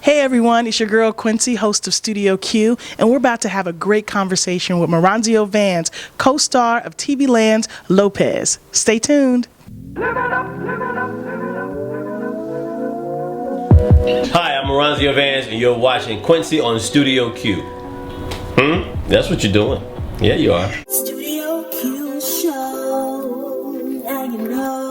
Hey everyone, it's your girl Quencie, host of Studio Q, and we're about to have a great conversation with Maronzio Vance, co-star of TV Land's Lopez. Stay tuned. Hi, I'm Maronzio Vance, and you're watching Quencie on Studio Q. That's what you're doing. Yeah, you are. Studio Q show, now you know.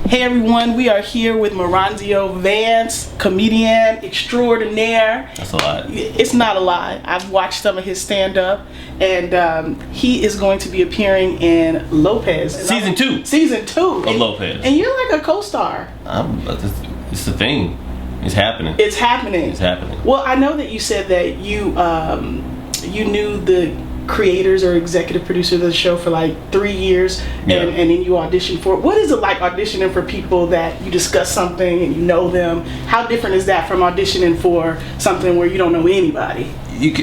Hey everyone, we are here with Maronzio Vance, comedian extraordinaire. That's a lot. It's not a lie. I've watched some of his stand-up, and he is going to be appearing in Lopez. Season 2. Season 2. Of Lopez. And you're like a co-star. It's the thing. It's happening. It's happening. It's happening. Well, I know that you said that you knew the creators or executive producers of the show for like 3 years, Yeah. and then you auditioned for it. What is it like auditioning for people that you discuss something and you know them? How different is that from auditioning for something where you don't know anybody?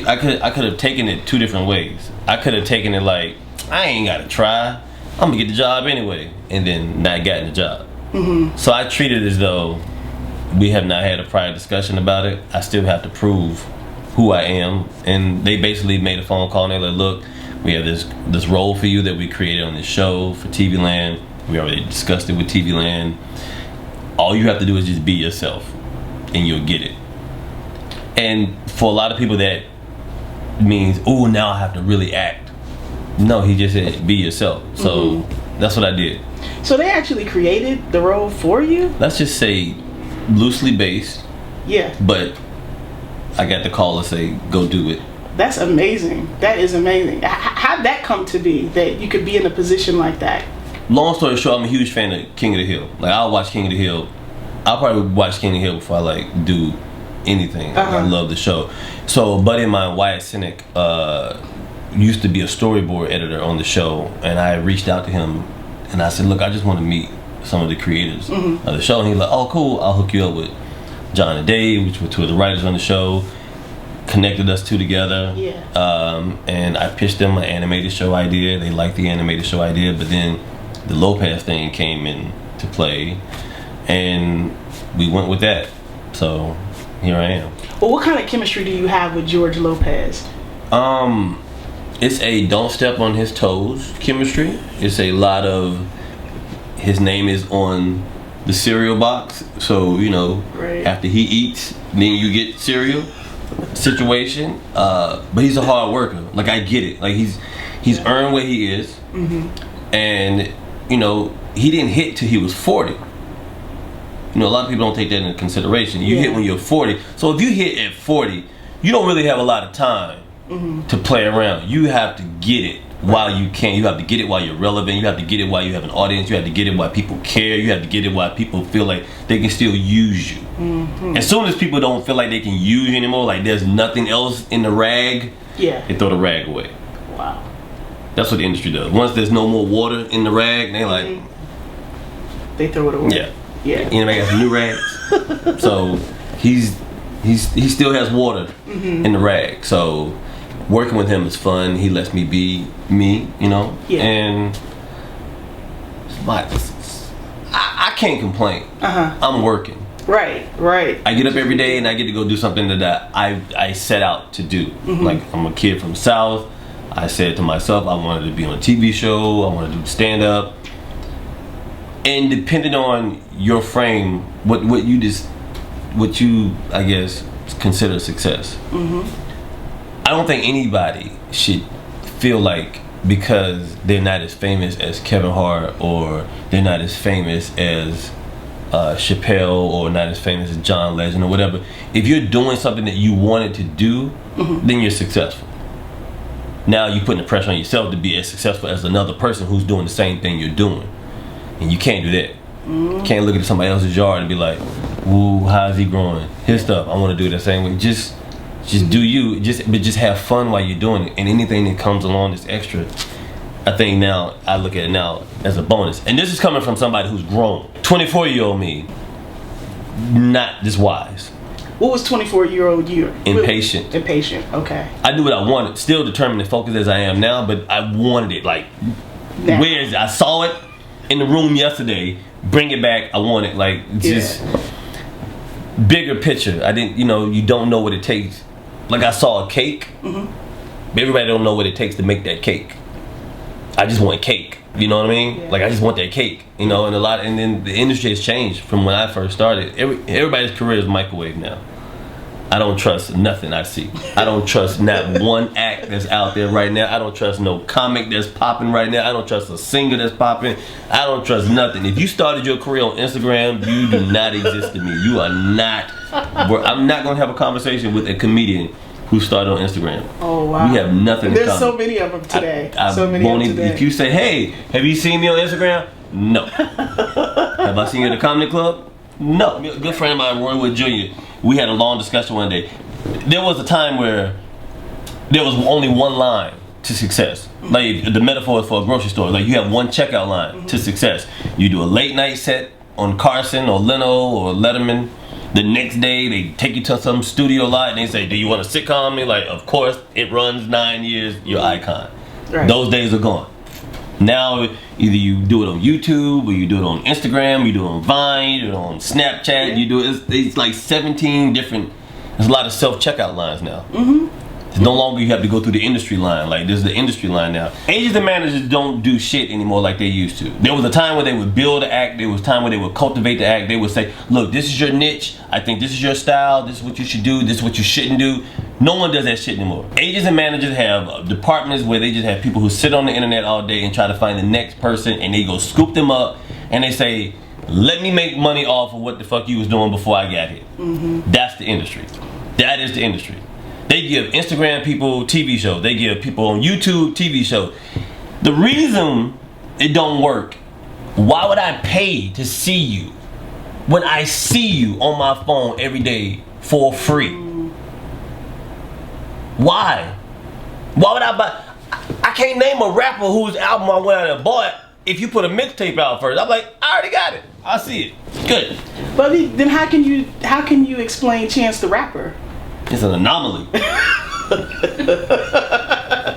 I could have taken it two different ways. I could have taken it like, I ain't gotta try. I'm gonna get the job anyway, and then not gotten the job. So I treat it as though we have not had a prior discussion about it. I still have to prove who I am, and they basically made a phone call and they're like, look, we have this role for you that we created on this show for TV Land. We already discussed it with TV Land. All you have to do is just be yourself and you'll get it. And for a lot of people that means, oh, now I have to really act. No, he just said be yourself. So that's what I did. So they actually created the role for you? Let's just say loosely based, Yeah. but I got the call to say, go do it. That's amazing. That is amazing. How'd that come to be, that you could be in a position like that? Long story short, I'm a huge fan of King of the Hill. Like, I'll watch King of the Hill. I'll probably watch King of the Hill before I like do anything. Like, I love the show. So a buddy of mine, Wyatt Cynic, used to be a storyboard editor on the show, and I reached out to him and I said, look, I just want to meet some of the creators of the show. And he's like, oh cool, I'll hook you up with John and Dave, which were two of the writers on the show. Connected us two together. Yeah. And I pitched them my animated show idea. They liked the animated show idea, but then the Lopez thing came into play, and we went with that. So here I am. Well, what kind of chemistry do you have with George Lopez? It's a don't step on his toes chemistry. It's a lot of his name is on the cereal box, so you know, right. After he eats, then you get cereal situation. But he's a hard worker. Like, I get it. Like, he's earned where he is, and you know, he didn't hit till he was 40. You know, a lot of people don't take that into consideration. You hit when you're 40. So if you hit at 40, you don't really have a lot of time to play around. You have to get it while you can. You have to get it while you're relevant. You have to get it while you have an audience. You have to get it while people care. You have to get it while people feel like they can still use you. As soon as people don't feel like they can use you anymore, like there's nothing else in the rag, they throw the rag away. Wow. That's what the industry does. Once there's no more water in the rag, they like they throw it away. Yeah. Anybody got some new rags? So he still has water in the rag. So working with him is fun. He lets me be me, you know? Yeah. And I can't complain. I'm working. Right. I get up every day and I get to go do something that I set out to do. Like, I'm a kid from the South. I said to myself, I wanted to be on a TV show. I wanted to do stand-up. And depending on your frame, what you I guess consider success. I don't think anybody should feel like because they're not as famous as Kevin Hart, or they're not as famous as Chappelle, or not as famous as John Legend or whatever, if you're doing something that you wanted to do, then you're successful. Now you're putting the pressure on yourself to be as successful as another person who's doing the same thing you're doing, and you can't do that. You can't look at somebody else's yard and be like, ooh, how's he growing? His stuff, I want to do it the same way. Just do you, but just have fun while you're doing it, and anything that comes along that's extra, I think now, I look at it now as a bonus. And this is coming from somebody who's grown. 24-year-old me, not this wise. What was 24-year-old you? Impatient. Okay. I knew what I wanted, still determined and focused as I am now, but I wanted it, like, where is it? I saw it in the room yesterday, bring it back, I want it, like, just... bigger picture. I didn't, you don't know what it takes. Like I saw a cake, but everybody don't know what it takes to make that cake. I just want cake. You know what I mean? Yeah. Like I just want that cake. And then the industry has changed from when I first started. Everybody's career is microwave now. I don't trust nothing I see. I don't trust not one act that's out there right now. I don't trust no comic that's popping right now. I don't trust a singer that's popping. I don't trust nothing. If you started your career on Instagram, you do not exist to me. You are not. I'm not going to have a conversation with a comedian who started on Instagram. Oh, wow. We have nothing in There's common. so many of them today. If you say, hey, have you seen me on Instagram? No. Have I seen you at a comedy club? No. A good friend of mine, Roy Wood Jr., we had a long discussion one day. There was a time where there was only one line to success. Like the metaphor is for a grocery store. Like you have one checkout line to success. You do a late night set on Carson or Leno or Letterman. The next day they take you to some studio lot and they say, do you want a sitcom? And you're like, of course, it runs 9 years, you're icon. Right. Those days are gone. Now, either you do it on YouTube, or you do it on Instagram, you do it on Vine, you do it on Snapchat, you do it, it's like 17 different, there's a lot of self-checkout lines now. It's no longer you have to go through the industry line, like there's the industry line now. Agents and managers don't do shit anymore like they used to. There was a time where they would build an act, there was a time where they would cultivate the act, they would say, look, this is your niche, I think this is your style, this is what you should do, this is what you shouldn't do. No one does that shit anymore. Agents and managers have departments where they just have people who sit on the internet all day and try to find the next person, and they go scoop them up and they say, let me make money off of what the fuck you was doing before I got here. That's the industry. That is the industry. They give Instagram people TV shows. They give people on YouTube TV shows. The reason it don't work, why would I pay to see you when I see you on my phone every day for free? Why? Why would I buy? I can't name a rapper whose album I went out and bought if you put a mixtape out first. I'm like, I already got it. I see it. Good. But then how can you explain Chance the Rapper? It's an anomaly.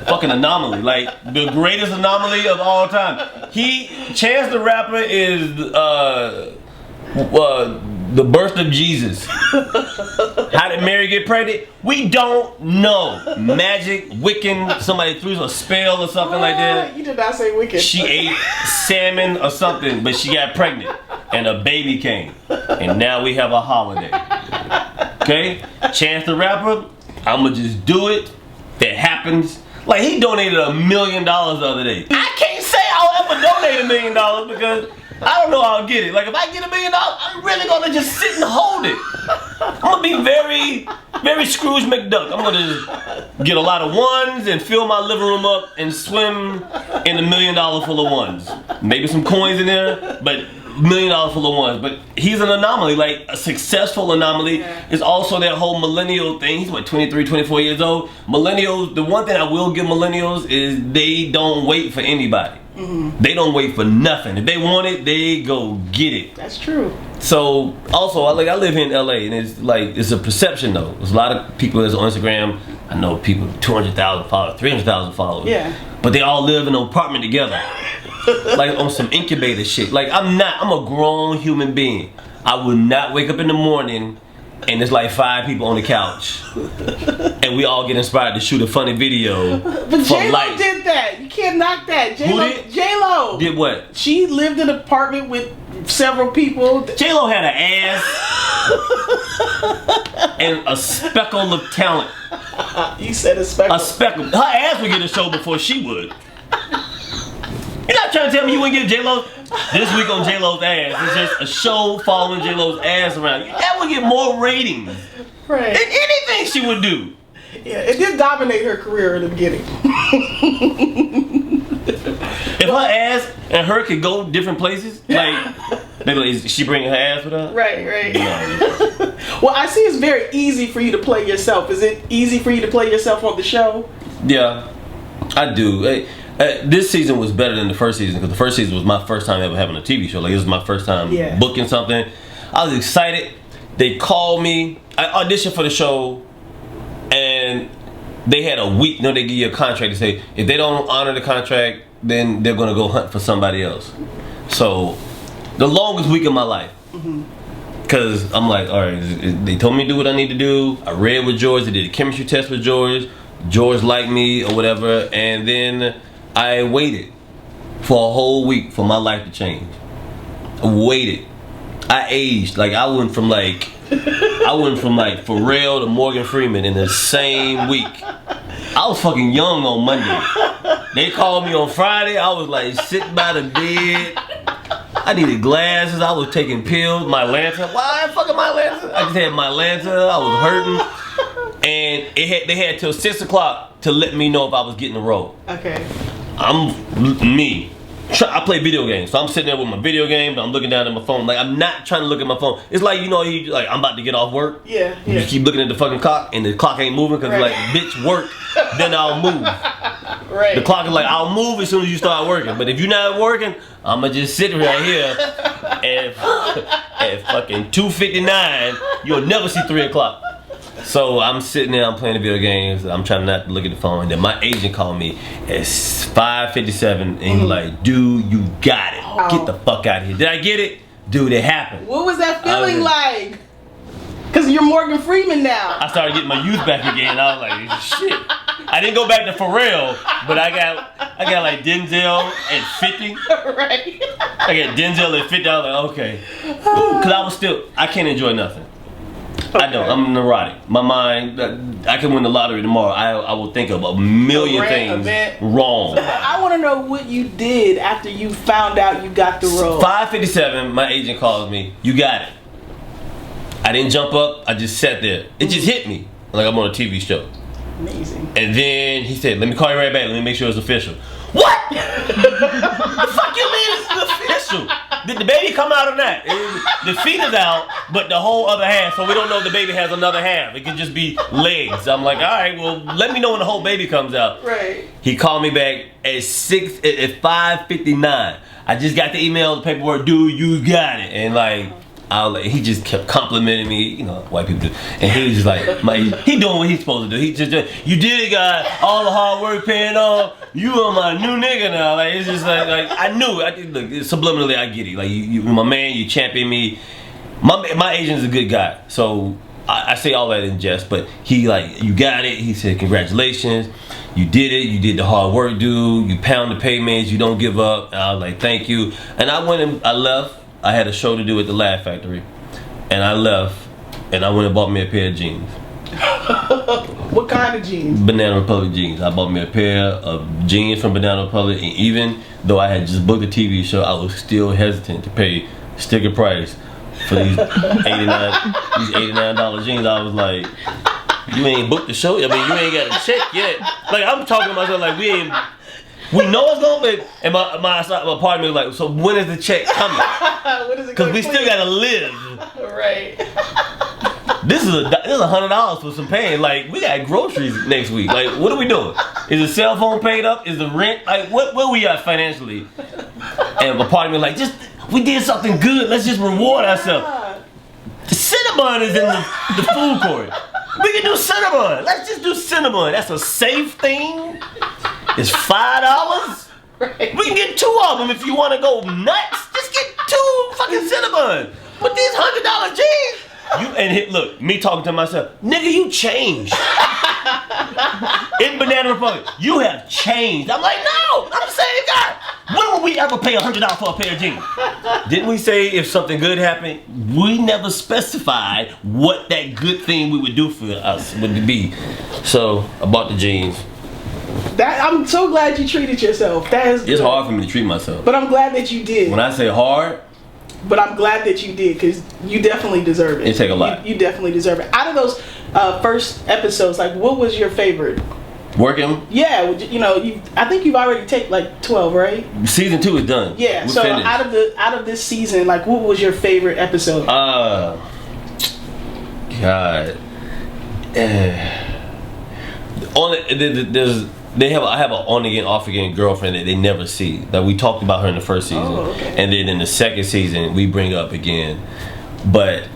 Fucking anomaly. Like the greatest anomaly of all time. Chance the Rapper is the birth of Jesus. How did Mary get pregnant? We don't know. Magic, Wiccan, somebody threw a spell or something like that. You did not say Wiccan. She ate salmon or something, but she got pregnant. And a baby came. And now we have a holiday. Okay? Chance the Rapper, I'ma just do it. That happens. Like he donated $1 million the other day. I can't say I'll ever donate $1 million because I don't know how I'll get it. Like if I get $1 million, I'm really gonna just sit and hold it. I'm gonna be very, very Scrooge McDuck. I'm gonna just get a lot of ones and fill my living room up and swim in $1 million full of ones. Maybe some coins in there, but $1 million full of ones. But he's an anomaly, like a successful anomaly. Is also that whole millennial thing. He's what, 23, 24 years old. Millennials, the one thing I will give millennials is they don't wait for anybody. They don't wait for nothing. If they want it, they go get it. That's true. So also, I live here in LA, and it's a perception though. There's a lot of people that's on Instagram. I know people 200,000 followers, 300,000 followers. Yeah. But they all live in an apartment together, like on some incubator shit. Like I'm a grown human being. I would not wake up in the morning and there's like 5 people on the couch, and we all get inspired to shoot a funny video. But J-Lo did that. You can't knock that. J-Lo did what? She lived in an apartment with several people. J-Lo had an ass and a speckle of talent. You said a speckle. A speckle. Her ass would get a show before she would. You're not trying to tell me you wouldn't get J-Lo this week on J-Lo's ass. It's just a show following J-Lo's ass around. That would get more ratings right. than anything she would do. Yeah, it did dominate her career in the beginning. If her ass and her could go different places, like, is she bringing her ass with her? Right. No. Well, I see it's very easy for you to play yourself. Is it easy for you to play yourself on the show? Yeah, I do. This season was better than the first season because the first season was my first time ever having a TV show. Like, it was my first time booking something. I was excited. They called me. I auditioned for the show, and they had a week. They give you a contract to say if they don't honor the contract, then they're gonna go hunt for somebody else. So, the longest week of my life. Cause I'm like, all right, they told me to do what I need to do. I read with George. I did a chemistry test with George. George liked me or whatever, and then I waited for a whole week for my life to change. I waited. I aged. Like I went from like Pharrell to Morgan Freeman in the same week. I was fucking young on Monday. They called me on Friday. I was like sitting by the bed. I needed glasses. I was taking pills. My Lanta. Why fucking my Lanta? I just had my Lanta. I was hurting. And they had till 6 o'clock to let me know if I was getting a role. Okay. I play video games, so I'm sitting there with my video games. I'm looking down at my phone. Like I'm not trying to look at my phone. It's like like I'm about to get off work. Yeah. You just keep looking at the fucking clock, and the clock ain't moving because it's like, bitch, work, then I'll move. Right. The clock is like, I'll move as soon as you start working. But if you're not working, I'ma just sit right here and at fucking 2:59, you'll never see 3 o'clock. So I'm sitting there, I'm playing the video games, I'm trying not to look at the phone, and then my agent called me at 5:57 and he's like, dude, you got it. Get the fuck out of here. Did I get it? Dude, it happened. What was that feeling like? Because you're Morgan Freeman now. I started getting my youth back again. I was like, shit. I didn't go back to Pharrell, but I got like Denzel at 50. Right. I got Denzel at 50. I was like, okay. Because I can't enjoy nothing. Okay. I don't. I'm neurotic. My mind, I can win the lottery tomorrow. I will think of a million things wrong. I want to know what you did after you found out you got the role. 5:57, my agent calls me. You got it. I didn't jump up. I just sat there. It just hit me like I'm on a TV show. Amazing. And then he said, let me call you right back. Let me make sure it's official. What? The fuck you mean it's official? Did the baby come out or not? The feet is out, but the whole other half, so we don't know if the baby has another half. It could just be legs. I'm like, all right, well, let me know when the whole baby comes out. Right. He called me back at 5:59. I just got the email, the paperwork, dude, you got it. And like, he just kept complimenting me, you know, white people do. And he was just like, he doing what he's supposed to do. He just, you did it, guy. All the hard work paying off. You are my new nigga now. Like, it's just like I knew. Look, subliminally, I get it. Like, you my man, you champion me. My agent's a good guy. So I say all that in jest, but he like, you got it. He said, congratulations. You did it. You did the hard work, dude. You pound the payments. You don't give up. And I was like, thank you. And I went and I left. I had a show to do at the Laugh Factory, and I left, and I went and bought me a pair of jeans. What kind of jeans? Banana Republic jeans. I bought me a pair of jeans from Banana Republic, and even though I had just booked a TV show, I was still hesitant to pay sticker price for these $89 jeans. I was like, you ain't booked the show. I mean, you ain't got a check yet. Like, I'm talking to myself like, we know it's gonna be, and my partner was like, so when is the check coming? Because we still gotta live. Right. This is $100 for some paying. Like, we got groceries next week. Like, what are we doing? Is the cell phone paid up? Is the rent? Like, where we at financially? And my partner was like, we did something good. Let's just reward ourselves. The Cinnabon is in the food court. We can do Cinnabon. Let's just do Cinnabon. That's a safe thing. It's $5. Right. We can get 2 of them if you want to go nuts. Just get 2 fucking Cinnabon. But these $100 jeans. Look, me talking to myself, nigga, you changed. In Banana Republic, you have changed. I'm like, no, I'm the same guy. When will we ever pay $100 for a pair of jeans? Didn't we say if something good happened? We never specified what that good thing we would do for us would be. So I bought the jeans. I'm so glad you treated yourself. It's hard for me to treat myself. But I'm glad that you did. When I say hard, but I'm glad that you did, because you definitely deserve it. It take a lot. You definitely deserve it. Out of those first episodes, like, what was your favorite? Working? Yeah, I think you've already taken like 12, right? Season 2 is done. Yeah. We're so finished. out of this season, like, what was your favorite episode? God. I have an on again, off again girlfriend that they never see. That we talked about her in the first season, and then in the second season we bring up again. But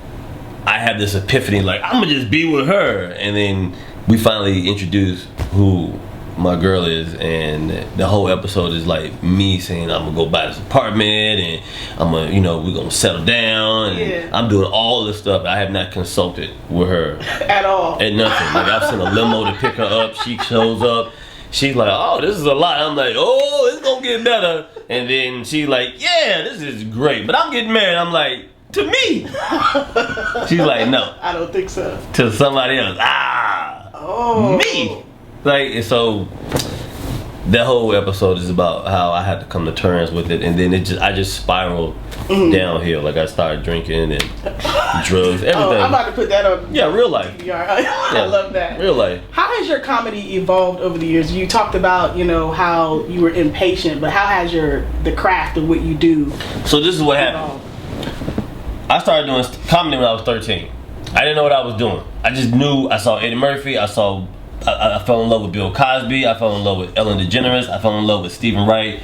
I have this epiphany, like, I'm gonna just be with her, and then we finally introduce who my girl is, and the whole episode is like me saying I'm gonna go buy this apartment and I'm gonna, you know, we're gonna settle down, and I'm doing all this stuff. I have not consulted with her at all. At nothing. Like I've sent a limo to pick her up. She shows up. She's like, oh, this is a lot. I'm like, oh, it's gonna get better. And then she's like, yeah, this is great, but I'm getting married. I'm like, to me. She's like, no. I don't think so. To somebody else. Me. Like, and so that whole episode is about how I had to come to terms with it, and then I just spiraled downhill. Like I started drinking and drugs, everything. Oh, I'm about to put that on. Yeah, real life. I love that. Real life. How has your comedy evolved over the years? You talked about, you know, how you were impatient, but how has the craft of what you do? So this is what happened. I started doing comedy when I was 13. I didn't know what I was doing. I just knew. I saw Eddie Murphy. I fell in love with Bill Cosby. I fell in love with Ellen DeGeneres. I fell in love with Stephen Wright.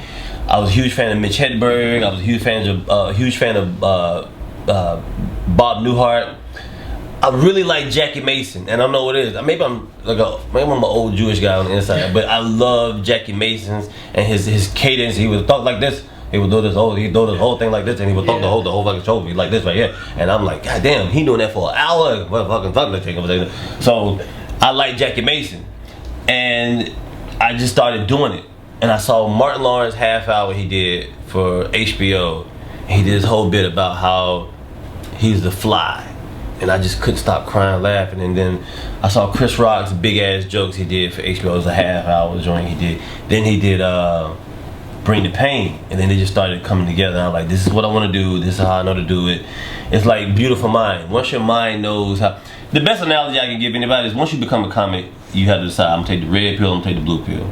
I was a huge fan of Mitch Hedberg. I was a huge fan of Bob Newhart. I really like Jackie Mason, and I don't know what it is. Maybe I'm an old Jewish guy on the inside, but I love Jackie Mason's and his cadence. He would talk like this. He would do this whole thing like this, and he would talk the whole fucking show like this right here. And I'm like, God damn, he doing that for an hour. What fucking. So I like Jackie Mason, and I just started doing it. And I saw Martin Lawrence half hour he did for HBO. He did this whole bit about how he's the Fly, and I just couldn't stop crying, laughing. And then I saw Chris Rock's big ass jokes he did for HBO. It was a half hour joint he did. Then he did Bring the Pain, and then they just started coming together. And I'm like, this is what I want to do. This is how I know to do it. It's like Beautiful Mind. Once your mind knows how. The best analogy I can give anybody is once you become a comic, you have to decide. I'm gonna take the red pill. I'm gonna take the blue pill.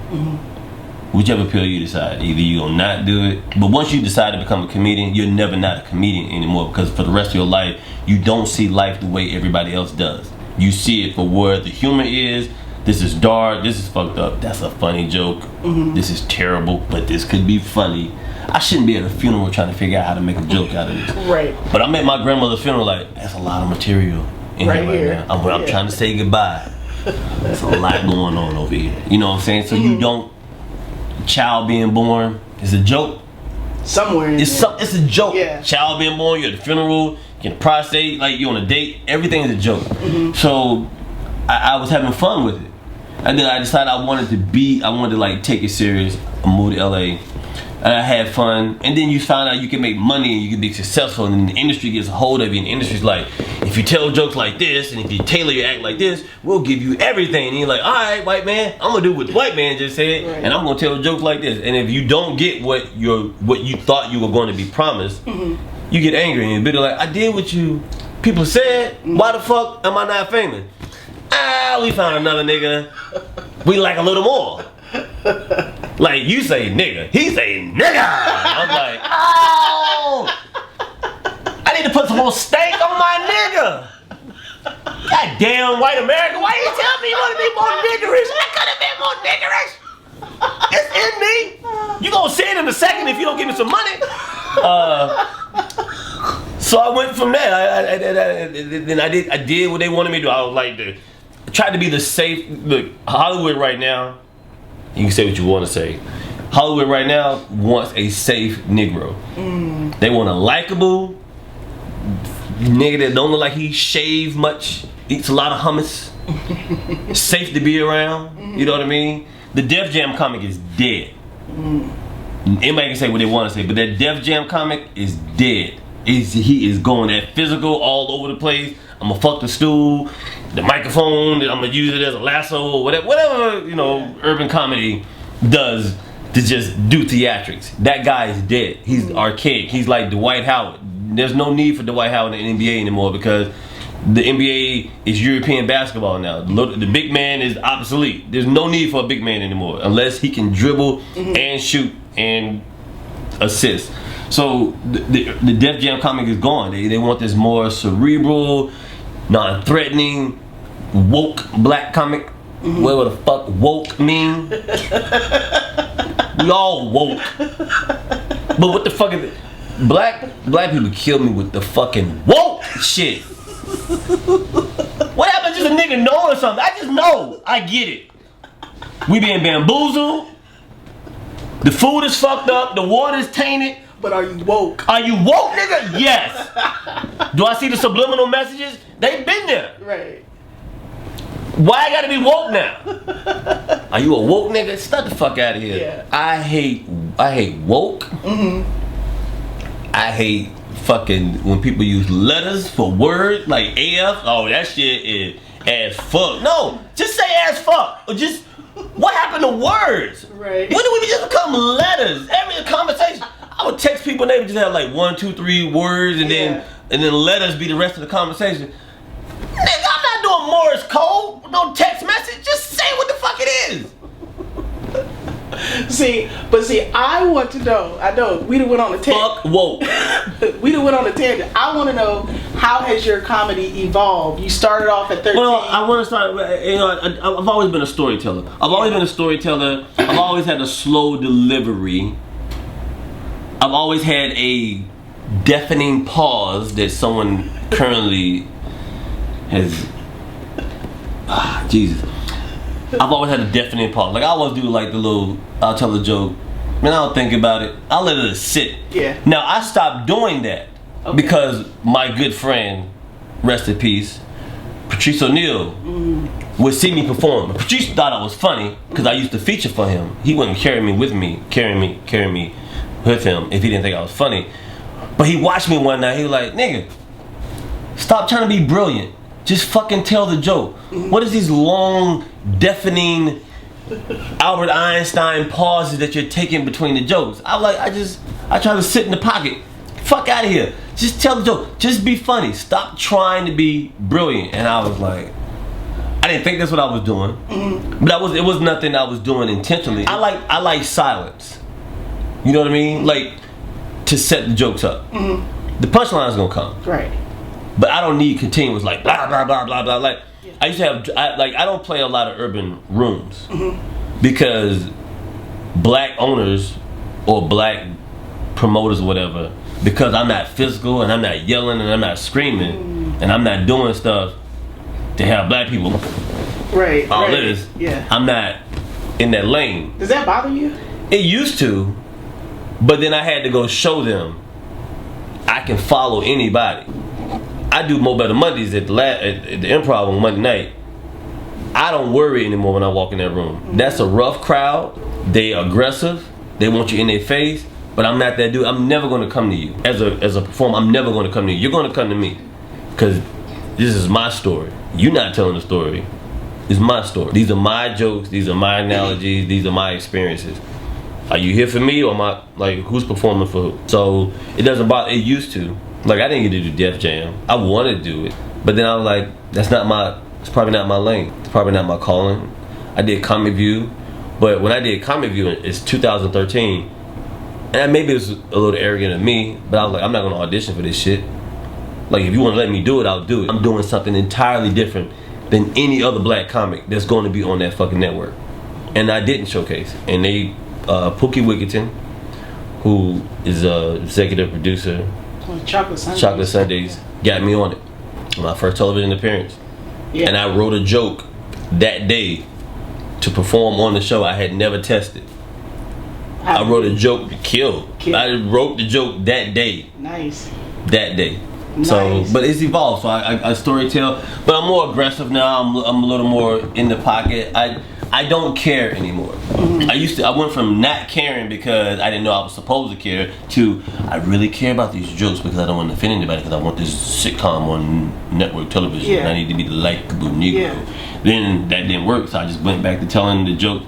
Whichever pill you decide. Either you gonna not do it, but once you decide to become a comedian, you're never not a comedian anymore, because for the rest of your life, you don't see life the way everybody else does. You see it for where the humor is. This is dark, this is fucked up, that's a funny joke, this is terrible, but this could be funny. I shouldn't be at a funeral trying to figure out how to make a joke out of this. Right. But I'm at my grandmother's funeral like, that's a lot of material in here right now. I'm trying to say goodbye. There's a lot going on over here. You know what I'm saying? So you don't, child being born is a joke. Somewhere in it's a joke. Yeah. Child being born, you're at the funeral, you're in a prostate, like you're on a date, everything is a joke. So I was having fun with it. And then I decided I wanted to like take it serious. I moved to LA, and I had fun. And then you find out you can make money and you can be successful, and then the industry gets a hold of you, and the industry's like, if you tell jokes like this, and if you tailor your act like this, we'll give you everything. And you're like, all right, white man, I'm gonna do what the white man just said, and I'm gonna tell jokes like this. And if you don't get what you thought you were going to be promised, you get angry and you're like, I did what you people said. Why the fuck am I not famous? We found another nigga we like a little more. Like, you say nigga, he say nigga. I'm like, oh, I need to put some more steak on my nigga. God damn white America, why you tell me you want to be more niggerish? I could have been more niggerish. It's in me. You gonna say it in a second if you don't give me some money. So I went from there. Then I did what they wanted me to do. I was like, tried to be the safe. Look, Hollywood right now, you can say what you want to say. Hollywood right now wants a safe Negro. They want a likable nigga that don't look like he shaved much, eats a lot of hummus, safe to be around. You know what I mean? The Def Jam comic is dead. Anybody can say what they want to say, but that Def Jam comic is dead. He is going that physical all over the place. I'm gonna fuck the stool, the microphone, I'm gonna use it as a lasso, or whatever you know, urban comedy does to just do theatrics. That guy is dead. He's archaic. He's like Dwight Howard. There's no need for Dwight Howard in the NBA anymore, because the NBA is European basketball now. The big man is obsolete. There's no need for a big man anymore unless he can dribble and shoot and assist. So the Def Jam comic is gone. They want this more cerebral, non-threatening, woke black comic. Whatever the fuck woke mean. We all woke. But what the fuck is it? Black people kill me with the fucking woke shit. What happened to just a nigga knowing something? I just know. I get it. We being bamboozled. The food is fucked up. The water's tainted. But are you woke? Are you woke, nigga? Yes. Do I see the subliminal messages? They've been there. Right. Why I gotta be woke now? Are you a woke nigga? Stop the fuck out of here. Yeah. I hate woke. I hate fucking when people use letters for words like AF. Oh, that shit is as fuck. No, just say as fuck. Or just, what happened to words? Right. When do we just become letters? Every conversation, I would text people and they would just have like 1, 2, 3 words and then letters be the rest of the conversation. Nigga, I'm not doing Morse code, no text message. Just say what the fuck it is. See, I want to know. I know we done went on a tangent. Fuck woke. We done went on a tangent. I want to know, how has your comedy evolved? You started off at 13. Well, I want to start. You know, I've always been a storyteller. I've always had a slow delivery. I've always had a deafening pause that someone currently has. Jesus. I've always had a deafening pause. Like I always do, like the little. I'll tell a joke, and I don't think about it. I'll let it sit. Yeah. Now I stopped doing that because my good friend, rest in peace, Patrice O'Neal, would see me perform. Patrice thought I was funny because I used to feature for him. He wouldn't carry me with him if he didn't think I was funny. But he watched me one night. He was like, "Nigga, stop trying to be brilliant. Just fucking tell the joke. What is these long, deafening Albert Einstein pauses that you're taking between the jokes?" I try to sit in the pocket. Fuck out of here. Just tell the joke. Just be funny. Stop trying to be brilliant. And I was like, I didn't think that's what I was doing. But it was nothing I was doing intentionally. I like silence. You know what I mean? Like, to set the jokes up. The punchline's gonna come. Right. But I don't need continuous like blah blah blah blah blah. Like I used to have I don't play a lot of urban rooms because black owners or black promoters or whatever, because I'm not physical and I'm not yelling and I'm not screaming and I'm not doing stuff to have black people all this. Yeah. I'm not in that lane. Does that bother you? It used to, but then I had to go show them I can follow anybody. I do Mo Better Mondays at the Improv on Monday night. I don't worry anymore when I walk in that room. That's a rough crowd. They aggressive. They want you in their face. But I'm not that dude. I'm never going to come to you as a performer. I'm never going to come to you. You're going to come to me because this is my story. You're not telling the story. It's my story. These are my jokes. These are my analogies. These are my experiences. Are you here for me or am I, like, who's performing for who? So it doesn't bother. It used to. Like, I didn't get to do Def Jam. I wanted to do it. But then I was like, it's probably not my lane. It's probably not my calling. I did Comedy View. But when I did Comedy View, it's 2013. And maybe it was a little arrogant of me, but I was like, I'm not going to audition for this shit. Like, if you want to let me do it, I'll do it. I'm doing something entirely different than any other black comic that's going to be on that fucking network. And I didn't showcase. And they, Pookie Wigginton, who is a executive producer, Chocolate Sundays, got me on it. My first television appearance. Yeah. And I wrote a joke that day to perform on the show I had never tested. I wrote a joke to kill. I wrote the joke that day. Nice. That day. Nice. So, but it's evolved. So I storytell, but I'm more aggressive now. I'm a little more in the pocket. I don't care anymore. I went from not caring because I didn't know I was supposed to care to I really care about these jokes because I don't want to offend anybody because I want this sitcom on network television and I need to be the likable Negro. Yeah. Then that didn't work, so I just went back to telling the joke.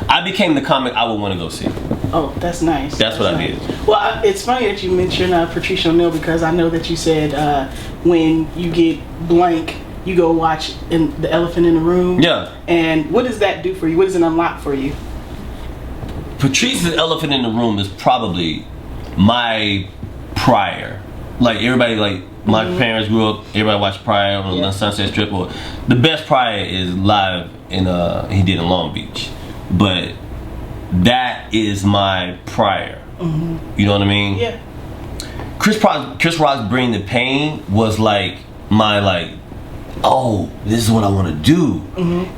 I became the comic I would want to go see. Oh, that's nice. That's what nice. I did. Well, it's funny that you mentioned Patrice O'Neal because I know that you said when you get blank, you go watch The Elephant in the Room. Yeah. And what does that do for you? What does it unlock for you? Patrice's Elephant in the Room is probably my prior. Like everybody, like my parents grew up. Everybody watched Pryor on the Sunset Strip. Or the best Pryor is live in he did in Long Beach. But that is my prior. You know what I mean? Yeah. Chris Rock's Bring the Pain was like my oh, this is what I want to do.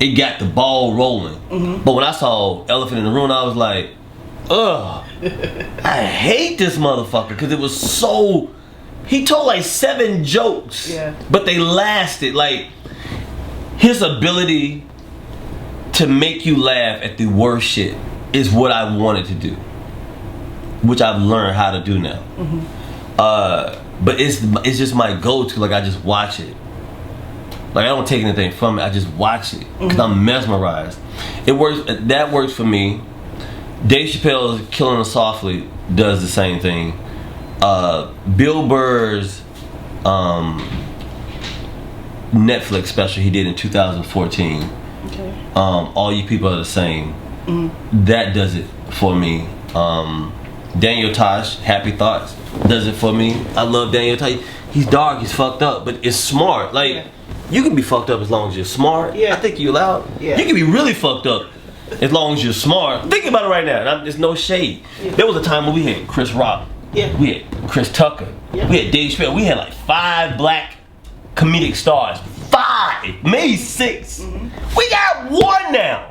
It got the ball rolling. But when I saw Elephant in the Room, I was like, ugh, I hate this motherfucker because it was so. He told like 7 jokes, but they lasted. Like his ability to make you laugh at the worst shit is what I wanted to do, which I've learned how to do now. But it's just my go-to. Like I just watch it. Like I don't take anything from it. I just watch it because I'm mesmerized. It works. That works for me. Dave Chappelle's Killing Them Softly does the same thing. Bill Burr's Netflix special he did in 2014. Okay. All You People Are the Same. That does it for me. Daniel Tosh, Happy Thoughts, does it for me. I love Daniel Tosh. He's dark, he's fucked up, but it's smart. Like you can be fucked up as long as you're smart. I think you're allowed. You can be really fucked up as long as you're smart. Think about it right now. There's no shade. There was a time when we had Chris Rock. We had Chris Tucker. We had Dave Chappelle. We had like 5 black comedic stars. 5, maybe 6. We got 1 now.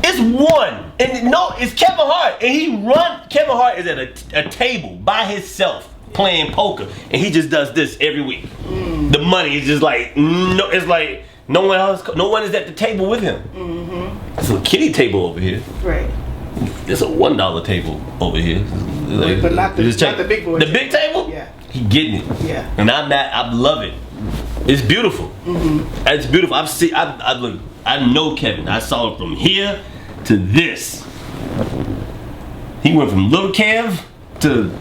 It's 1, and no, it's Kevin Hart, and Kevin Hart is at a table by himself playing poker, and he just does this every week. The money is just like no, it's like no one is at the table with him. It's a kiddie table over here. Right. It's a $1 table over here. Like, but not the big boy. The big table? Yeah. He getting it. Yeah. And I love it. It's beautiful. It's beautiful. I know Kevin. I saw it from here to this. He went from little Kev to.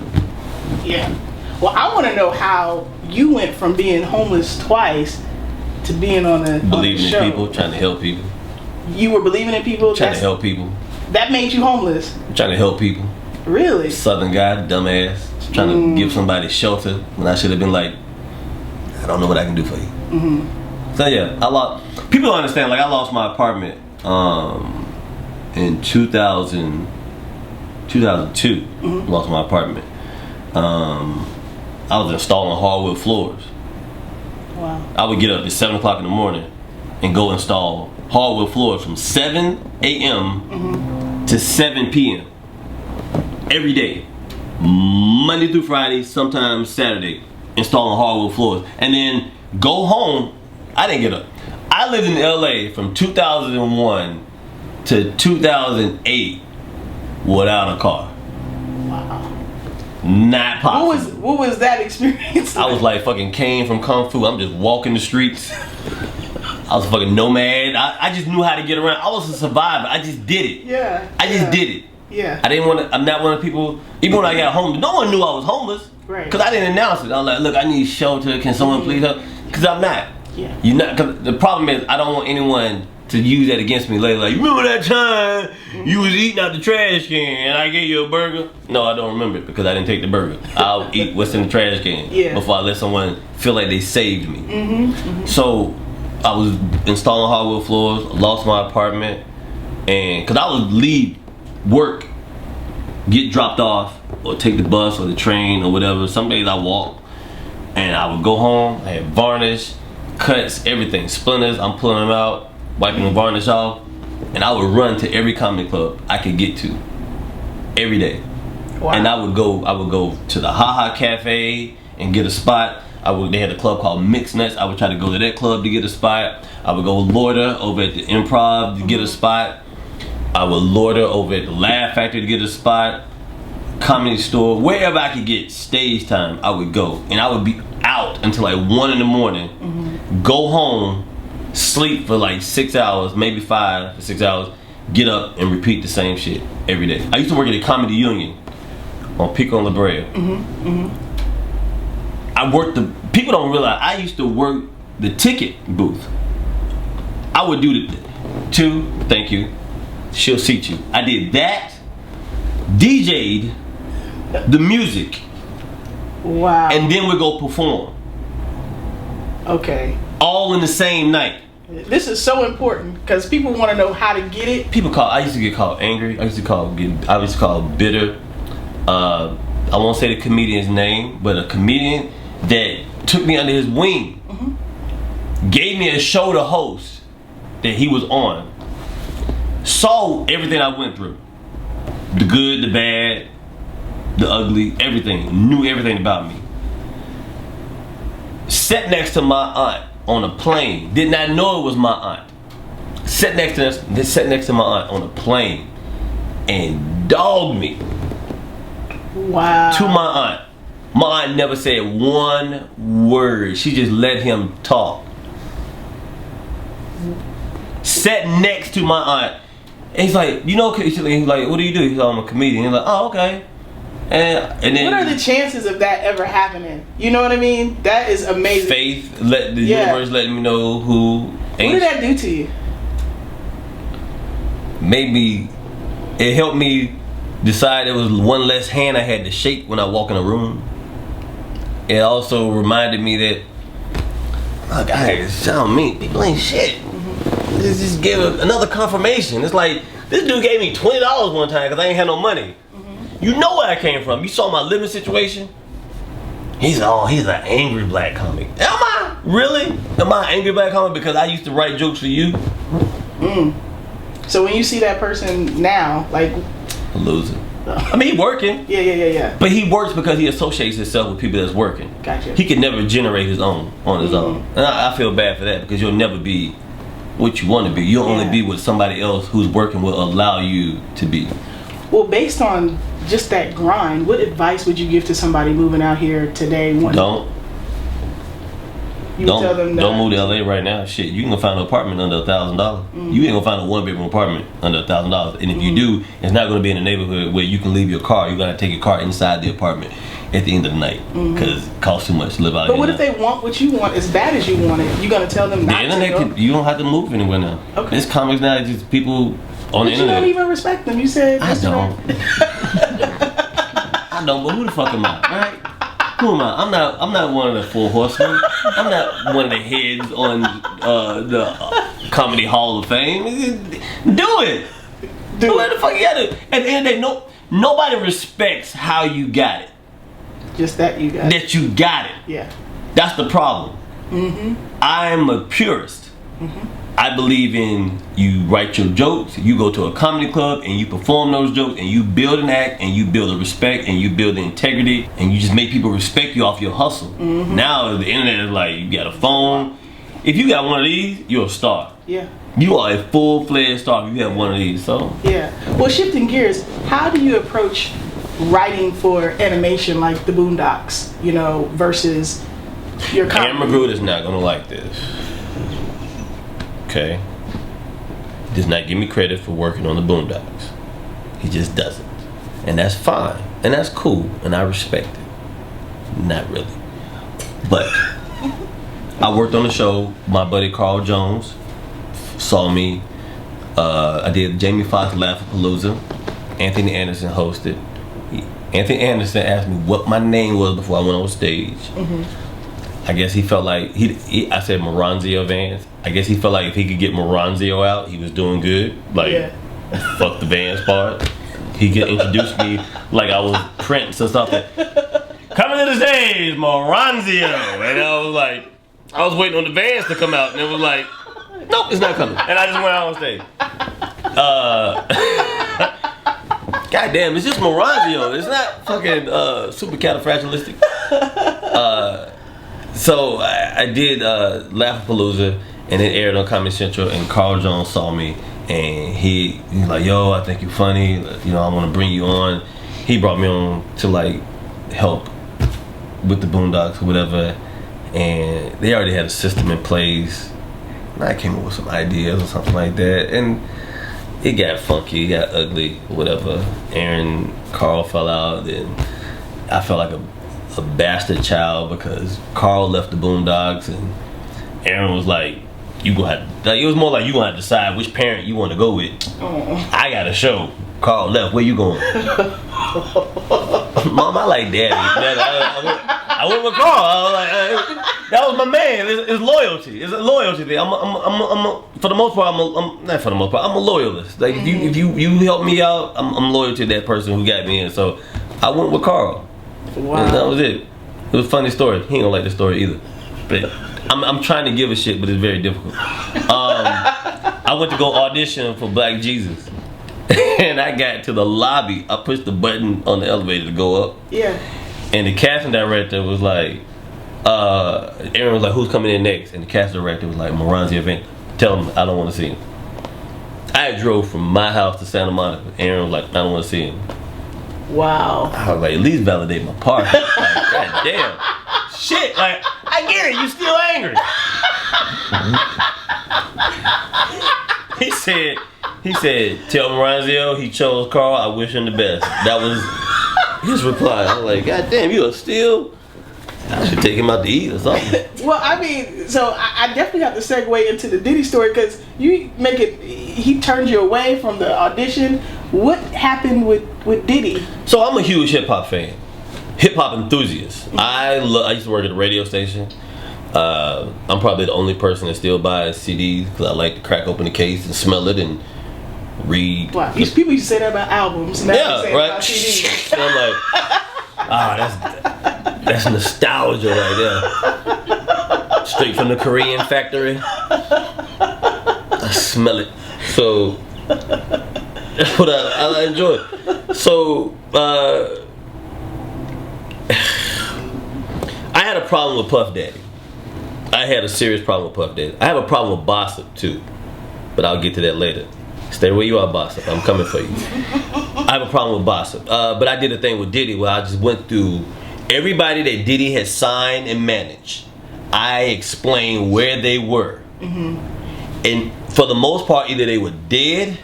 Yeah. Well, I want to know how you went from being homeless twice to being on the believing show. in people, trying to help people. You were believing in people. Trying to help people. That made you homeless. Trying to help people. Really? Southern guy, dumbass, trying to give somebody shelter when I should have been like, I don't know what I can do for you. So yeah, people don't understand. Like I lost my apartment in 2002. Lost my apartment. I was installing hardwood floors. Wow. I would get up at 7 o'clock in the morning and go install hardwood floors from 7 a.m. to 7 p.m. every day, Monday through Friday, sometimes Saturday, installing hardwood floors, and then go home. I didn't get up. I lived in LA from 2001 to 2008 without a car. Wow. Not possible. What was that experience like? I was like fucking Kane from Kung Fu. I'm just walking the streets. I was a fucking nomad. I just knew how to get around. I was a survivor. I just did it. Yeah. I just did it. Yeah. I didn't want to. I'm not one of the people. Even when I got homeless, no one knew I was homeless. Right. Because I didn't announce it. I was like, look, I need shelter. Can someone please help? Because I'm not. Yeah. You're not. Cause the problem is, I don't want anyone to use that against me later. Like, you remember that time you was eating out the trash can and I gave you a burger? No, I don't remember it because I didn't take the burger. I'll eat what's in the trash can before I let someone feel like they saved me. So I was installing hardwood floors, lost my apartment, and because I would leave work, get dropped off, or take the bus or the train or whatever. Some days I walk, and I would go home. I had varnish, cuts, everything, splinters. I'm pulling them out, wiping the varnish off, and I would run to every comedy club I could get to every day. Wow. And I would go to the Ha Ha Cafe and get a spot. They had a club called Mixed Nuts. I would try to go to that club to get a spot. I would go loiter over at the Improv to get a spot. I would loiter over at the Laugh Factory to get a spot. Comedy Store, wherever I could get stage time, I would go. And I would be out until like 1 in the morning. Go home, sleep for like 6 hours, maybe 5 or 6 hours, get up and repeat the same shit every day. I used to work at a comedy union on Pico and La Brea. People don't realize I used to work the ticket booth. I would do thank you, she'll seat you. I did that, DJ'd the music. Wow. And then we go perform. Okay. All in the same night. This is so important because people want to know how to get it. I used to get called angry. I used to call bitter. I won't say the comedian's name, but a comedian that took me under his wing, gave me a show to host that he was on, saw everything I went through, the good, the bad, the ugly, everything, knew everything about me. Sat next to my aunt on a plane, did not know it was my aunt. Sat next to my aunt on a plane and dogged me. Wow. To my aunt. My aunt never said one word. She just let him talk. Sat next to my aunt. And he's like, you know, he's like, what do you do? He's like, I'm a comedian. He's like, oh, okay. And then, what are the chances of that ever happening? You know what I mean? That is amazing. Faith, let the universe letting me know who. What did that do to you? Maybe it helped me decide there was one less hand I had to shake when I walk in a room. It also reminded me that, look, I sound mean. People ain't shit. Just give another confirmation. It's like, this dude gave me $20 one time because I ain't had no money. You know where I came from. You saw my living situation. He's an angry black comic. Am I? Really? Am I an angry black comic because I used to write jokes for you? So when you see that person now, like... A loser. I mean, he working. Yeah. But he works because he associates himself with people that's working. Gotcha. He could never generate his own on his own. And I feel bad for that because you'll never be what you want to be. You'll only be what somebody else who's working will allow you to be. Well, based on just that grind, what advice would you give to somebody moving out here today? Don't move to LA right now. Shit, you can go find an apartment under $1,000. You ain't gonna find a 1-bedroom apartment under $1,000. And if you do, it's not gonna be in a neighborhood where you can leave your car. You gotta take your car inside the apartment at the end of the night because it costs too much to live out here. But what if they want what you want as bad as you want it? You gonna tell them not to? The internet, you don't have to move anywhere now. Okay. This comics now is just people on the internet. You don't even respect them. You said I don't. I don't. But who the fuck am I? Right? Who am I? I'm not one of the 4 horsemen. I'm not one of the heads on the Comedy Hall of Fame. Do it. Do what the fuck you gotta do. At the end of the day, nobody respects how you got it. Just that you got it. That you got it. Yeah. That's the problem. I am a purist. I believe in you write your jokes, you go to a comedy club and you perform those jokes and you build an act and you build a respect and you build the integrity and you just make people respect you off your hustle. Now the internet is like, you got a phone. If you got one of these, you're a star. Yeah. You are a full-fledged star if you have one of these, so. Yeah. Well, shifting gears, how do you approach writing for animation like the Boondocks, you know, versus your comedy? Aaron McGrew is not gonna like this. Okay, does not give me credit for working on the Boondocks. He just doesn't, and that's fine, and that's cool, and I respect it. Not really, but I worked on the show. My buddy Carl Jones saw me. I did Jamie Foxx Laugh-A-Palooza. Anthony Anderson hosted. Anthony Anderson asked me what my name was before I went on stage. I guess he felt like I said Maronzio Vance. I guess he felt like if he could get Maronzio out, he was doing good. Like, fuck the Vance part. He could introduce me like I was Prince or something. Coming to the stage, Maronzio. And I was like, I was waiting on the Vance to come out, and it was like, nope, it's not coming. And I just went out on stage. God damn, it's just Maronzio. It's not fucking supercalifragilistic. So I did Laugh-A-Palooza, and it aired on Comedy Central, and Carl Jones saw me, and he's like, yo, I think you're funny, you know, I want to bring you on. He brought me on to like help with the Boondocks or whatever, and they already had a system in place, and I came up with some ideas or something like that, and it got funky, it got ugly, whatever. Carl fell out, and I felt like a bastard child because Carl left the Boondocks, and Aaron was like, you gonna have to, like, it was more like you gonna have to decide which parent you want to go with. I got a show. Carl left. Where you going? Mom, I like Daddy. I went with Carl. I was like, that was my man. It's loyalty. It's a loyalty thing. For the most part, not for the most part, I'm a loyalist. Like if you help me out, I'm loyal to that person who got me in. So I went with Carl. Wow. And that was it. It was a funny story. He don't like the story either. But I'm trying to give a shit, but it's very difficult. I went to go audition for Black Jesus. And I got to the lobby. I pushed the button on the elevator to go up. Yeah. And the casting director was like, Aaron was like, who's coming in next? And the casting director was like, Maronzio Vance. Tell him I don't want to see him. I drove from my house to Santa Monica. Aaron was like, I don't want to see him. Wow. I was like, at least validate my part. Like, God damn. Shit, like, I get it, you still angry. He said, tell Maronzio he chose Carl, I wish him the best. That was his reply. I was like, God damn, you are still... I should take him out to eat or something. Well, I mean, so I definitely have to segue into the Diddy story because you make it. He turned you away from the audition. What happened with Diddy? So I'm a huge hip hop fan, hip hop enthusiast. I used to work at a radio station. I'm probably the only person that still buys CDs because I like to crack open the case and smell it and read. Wow, people used to say that about albums. Now yeah, say right. About CDs. So I'm like, that's nostalgia right there. Straight from the Korean factory. I smell it. So that's what I enjoy. So I had a problem with Puff Daddy. I had a serious problem with Puff Daddy. I have a problem with Bossip too, but I'll get to that later. Stay where you are, Bossip. I'm coming for you. I have a problem with Bossip. But I did a thing with Diddy where I just went through everybody that Diddy had signed and managed. I explained where they were. Mm-hmm. And for the most part, either they were dead,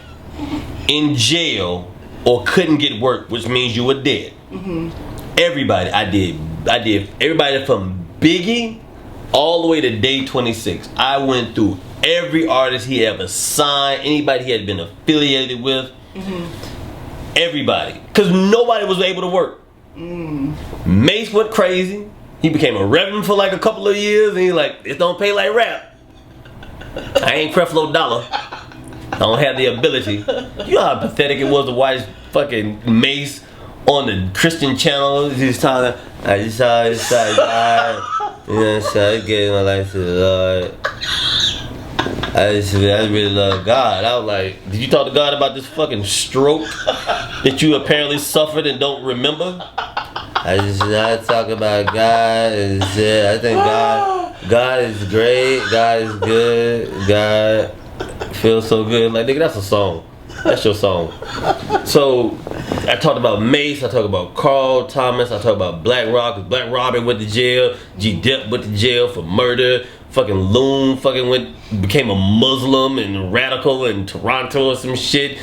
in jail, or couldn't get work, which means you were dead. Mm-hmm. Everybody, I did everybody from Biggie all the way to Day 26. I went through every artist he ever signed, anybody he had been affiliated with. Mm-hmm. Everybody, because nobody was able to work. Mace went crazy. He became a reverend for like a couple of years, and he's like, "It don't pay like rap. I ain't Creflo Dollar. I don't have the ability." You know how pathetic it was to watch fucking Mace on the Christian channel. He's talking, "I just saw this side, God. You know, so I gave my life to the Lord. I really love God." I was like, did you talk to God about this fucking stroke that you apparently suffered and don't remember? I talk about God and said, I think God is great, God is good, God feels so good. Like, nigga, that's a song. That's your song. So I talked about Mace, I talked about Carl Thomas, I talked about Black Rock, because Black Robin went to jail, G Dep went to jail for murder. Fucking Loon became a Muslim and radical in Toronto or some shit.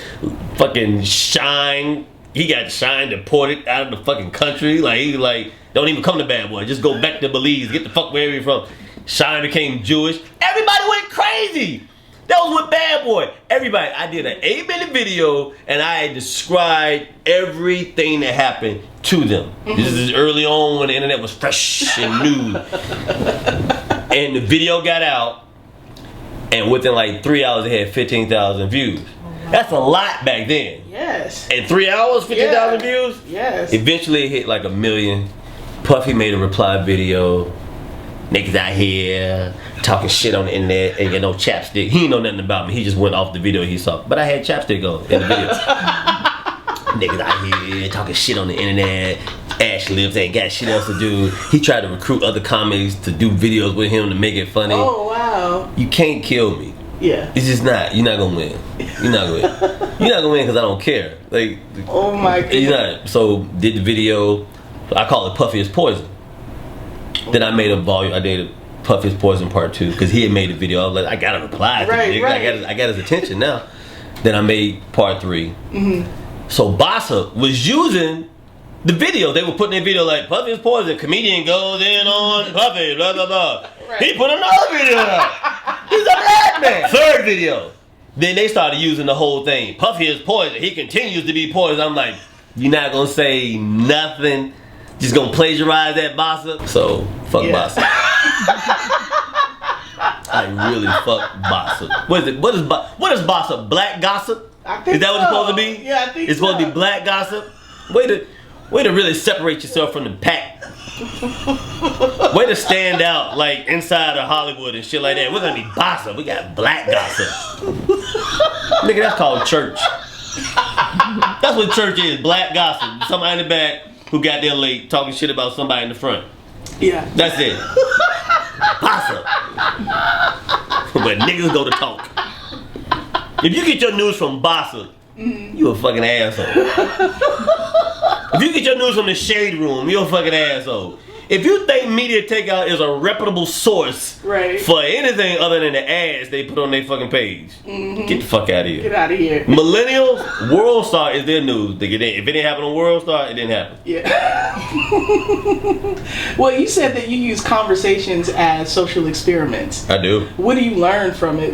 Fucking Shine, he got Shine deported out of the fucking country. Like, he like, don't even come to Bad Boy, just go back to Belize, get the fuck wherever you're from. Shine became Jewish. Everybody went crazy. That was with Bad Boy. Everybody, I did an 8-minute video and I described everything that happened to them. Mm-hmm. This is early on when the internet was fresh and new. And the video got out, and within like 3 hours, it had 15,000 views. That's a lot back then. Yes. In 3 hours, 15,000 views? Yes. Eventually, it hit like 1 million. Puffy made a reply video. Niggas out here talking shit on the internet and no chapstick. He didn't know nothing about me. He just went off the video he saw. But I had chapstick on in the video. Niggas out here talking shit on the internet. Ash lives, ain't got shit else to do. He tried to recruit other comics to do videos with him to make it funny. Oh, wow. You can't kill me. Yeah. It's just not. You're not gonna win. You're not gonna win. You're not gonna win because I don't care. Like, oh my god. You're not. So did the video. I call it Puffy is Poison. Then I made a volume. I did Puffy is Poison Part 2 because he had made a video. I was like, I gotta reply to him. Right. I got his attention now. Then I made Part 3. Mm-hmm. So Bossa was using the video. They were putting their video like, Puffy is Poison, comedian goes in on Puffy, blah, blah, blah. Right. He put another video out. He's a black man. Third video. Then they started using the whole thing. Puffy is poison. He continues to be poison. I'm like, you're not going to say nothing. Just going to plagiarize that Bossa. So, fuck Bossa. I really fuck Bossa. What is it? What is Bossa? Black gossip? I think is that what it's supposed to be? Yeah, I think it's supposed to be black gossip. Way to really separate yourself from the pack. Way to stand out, like inside of Hollywood and shit like that. We're gonna be gossip. We got black gossip. Nigga, that's called church. That's what church is, black gossip. Somebody in the back who got there late talking shit about somebody in the front. Yeah. That's it. Gossip. But niggas go to talk. If you get your news from Bossa, you a fucking asshole. If you get your news from the Shade Room, you a fucking asshole. If you think Media Takeout is a reputable source for anything other than the ads they put on their fucking page, get the fuck out of here. Get out of here. Millennials, World Star is their news. If it didn't happen on World Star, it didn't happen. Yeah. Well, you said that you use conversations as social experiments. I do. What do you learn from it?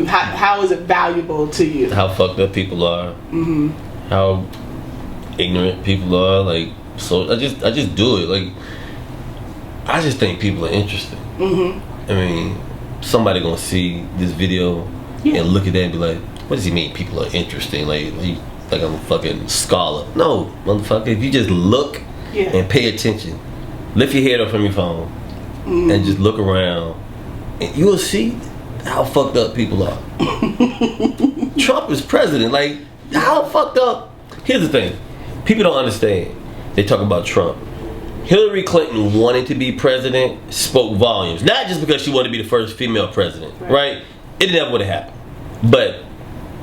How is it valuable to you? How fucked up people are. How ignorant people are. Like, so I just do it. Like, I just think people are interesting. I mean, somebody gonna see this video and look at that and be like, what does he mean people are interesting? Like I'm a fucking scholar. No, motherfucker, if you just look and pay attention, lift your head up from your phone and just look around, and you will see how fucked up people are. Trump is president. Like, how fucked up? Here's the thing. People don't understand. They talk about Trump. Hillary Clinton wanting to be president spoke volumes. Not just because she wanted to be the first female president, right? It never would have happened. But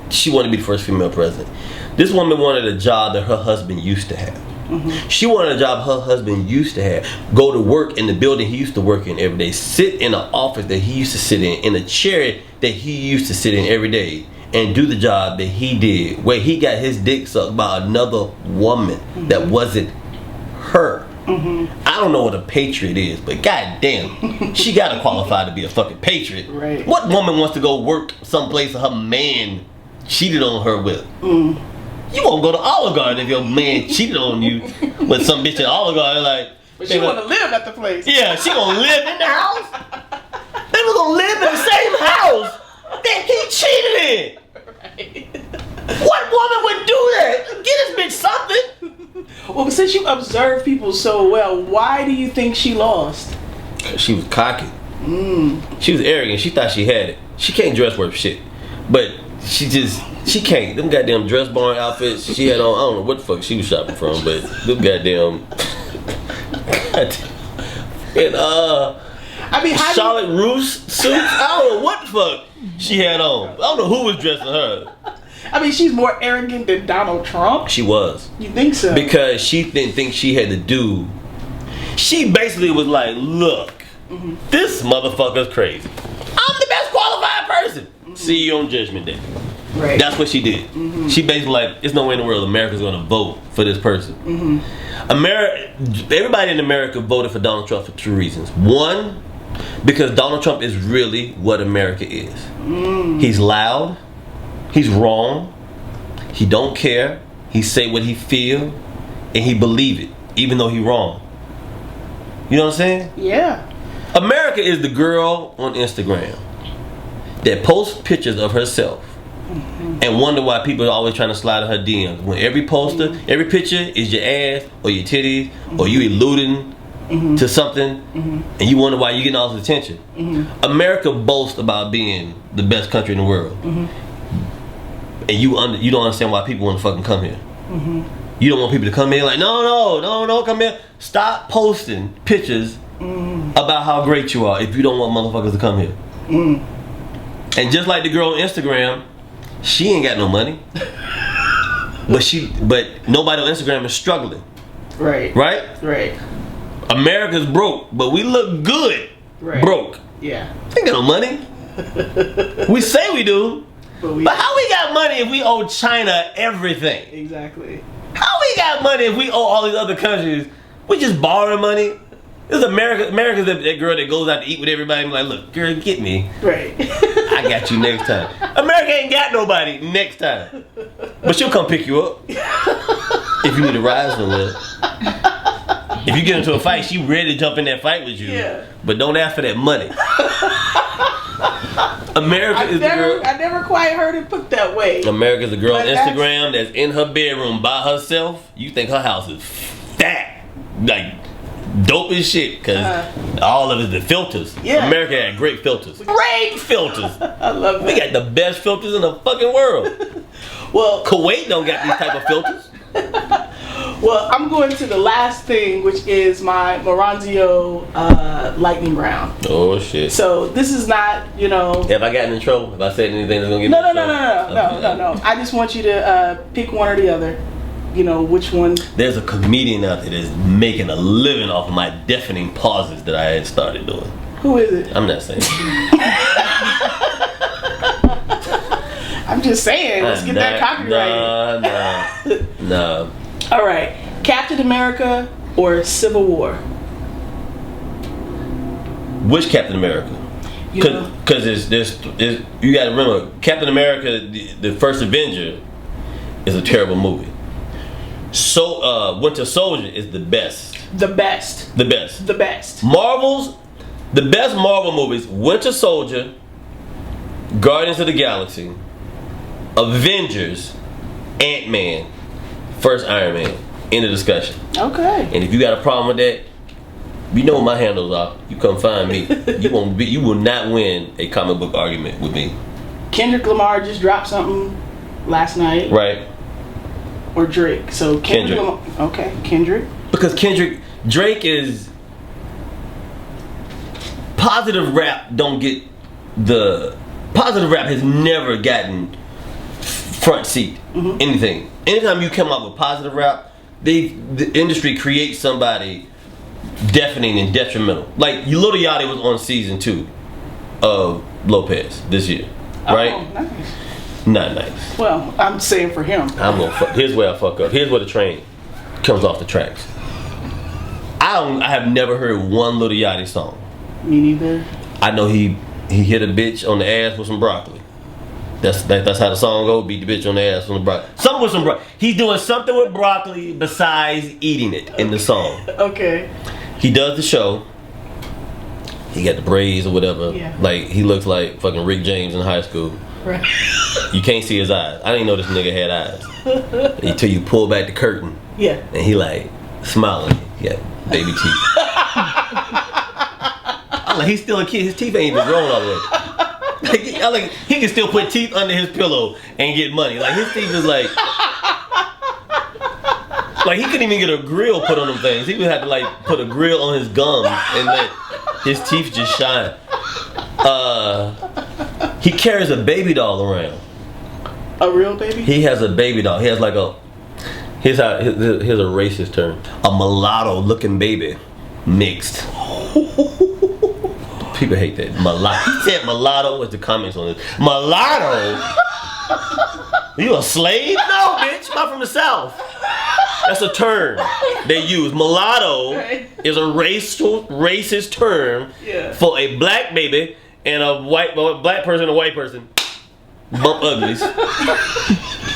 she wanted to be the first female president. This woman wanted a job that her husband used to have. She wanted a job her husband used to have. Go to work in the building he used to work in every day. Sit in an office that he used to sit in a chair that he used to sit in every day, and do the job that he did, where he got his dick sucked by another woman that wasn't her. I don't know what a patriot is, but goddamn, she gotta qualify to be a fucking patriot. Right. What woman wants to go work someplace her man cheated on her with? You won't go to Olive Garden if your man cheated on you with some bitch at Olive Garden. Like, but she want to live at the place. Yeah, she gonna live in the house. They were gonna live in the same house that he cheated in. Right. What woman would do that? Get this bitch something. Well, but since you observe people so well, why do you think she lost? She was cocky. She was arrogant. She thought she had it. She can't dress worth shit. But she can't. Them goddamn dress barn outfits she had on, I don't know what the fuck she was shopping from, but them goddamn and I mean, Charlotte Russe suits. I don't know what the fuck she had on. I don't know who was dressing her. I mean, she's more arrogant than Donald Trump. She was. You think so? Because she didn't think she had to do. She basically was like, look, this motherfucker's crazy. I'm the best qualified person. See you on Judgment Day. Right. That's what she did. She basically like, there's no way in the world America's gonna vote for this person. Everybody in America voted for Donald Trump for two reasons. One, because Donald Trump is really what America is. He's loud. He's wrong. He don't care. He say what he feel, and he believe it, even though he wrong. You know what I'm saying? Yeah. America is the girl on Instagram that posts pictures of herself and wonder why people are always trying to slide in her DMs. When every poster, every picture is your ass or your titties or you alluding to something, and you wonder why you're getting all this attention. America boasts about being the best country in the world. And you don't understand why people want to fucking come here. You don't want people to come here like, no, come here. Stop posting pictures about how great you are if you don't want motherfuckers to come here. And just like the girl on Instagram, she ain't got no money. but nobody on Instagram is struggling. Right. America's broke, but we look good broke. Yeah. Ain't got no money. We say we do. But how we got money if we owe China everything? Exactly. How we got money if we owe all these other countries? We just borrowing money. This is America. America's that girl that goes out to eat with everybody and be like, look, girl, get me. Right. I got you next time. America ain't got nobody next time. But she'll come pick you up. If you need to ride somewhere. If you get into a fight, she ready to jump in that fight with you. Yeah. But don't ask for that money. America is the girl. I never quite heard it put that way. America's the girl on Instagram that's in her bedroom by herself. You think her house is fat. Like, dope as shit because all of it, the filters. Yeah. America had great filters. Great filters. I love that. We got the best filters in the fucking world. Well, Kuwait don't got these type of filters. Well, I'm going to the last thing, which is my Maronzio lightning round. Oh shit! So this is not, Have I gotten in trouble? If I said anything that's gonna get me in trouble? No. I just want you to pick one or the other. Which one? There's a comedian out there that's making a living off of my deafening pauses that I had started doing. Who is it? I'm not saying. I'm just saying. Let's get that copyrighted. No. All right, Captain America or Civil War? Which Captain America? Because there's you got to remember, Captain America, the first Avenger, is a terrible movie. So Winter Soldier is the best. The best. Marvel's the best Marvel movies: Winter Soldier, Guardians of the Galaxy, Avengers, Ant-Man, first Iron Man. End of discussion. Okay. And if you got a problem with that, you know what my handles are. You come find me. You will not win a comic book argument with me. Kendrick Lamar just dropped something last night. Right. Or Drake. So Kendrick. Lamar, okay, Kendrick. Because Drake is positive rap. Positive rap has never gotten front seat. Anything. Anytime you come up with positive rap, the industry creates somebody deafening and detrimental. Like Lil Yachty was on season 2 of Lopez this year, right? Oh, nice. Not nice. Well, I'm saying for him. I'm gonna fuck. Here's where I fuck up. Here's where the train comes off the tracks. I have never heard one Lil Yachty song. Me neither. I know he hit a bitch on the ass with some broccoli. That's how the song goes. Beat the bitch on the ass with some broccoli. Something with some broccoli. He's doing something with broccoli besides eating it in the song. Okay. He does the show. He got the braids or whatever. Yeah. Like he looks like fucking Rick James in high school. Right. You can't see his eyes. I didn't know this nigga had eyes until you pull back the curtain. Yeah. And he like smiling. He got baby teeth. I'm like, he's still a kid. His teeth ain't even grown all the way. Like he can still put teeth under his pillow and get money. Like his teeth is like he couldn't even get a grill put on them things. He would have to like put a grill on his gums and let his teeth just shine. He carries a baby doll around. A real baby? He has a baby doll. He has like here's a racist term. A mulatto looking baby mixed. People hate that. Mulatto. He said mulatto. What's the comments on this? Mulatto? You a slave? No, bitch. I'm from the South. That's a term they use. Mulatto is a racist term for a black baby and a black person and a white person bump uglies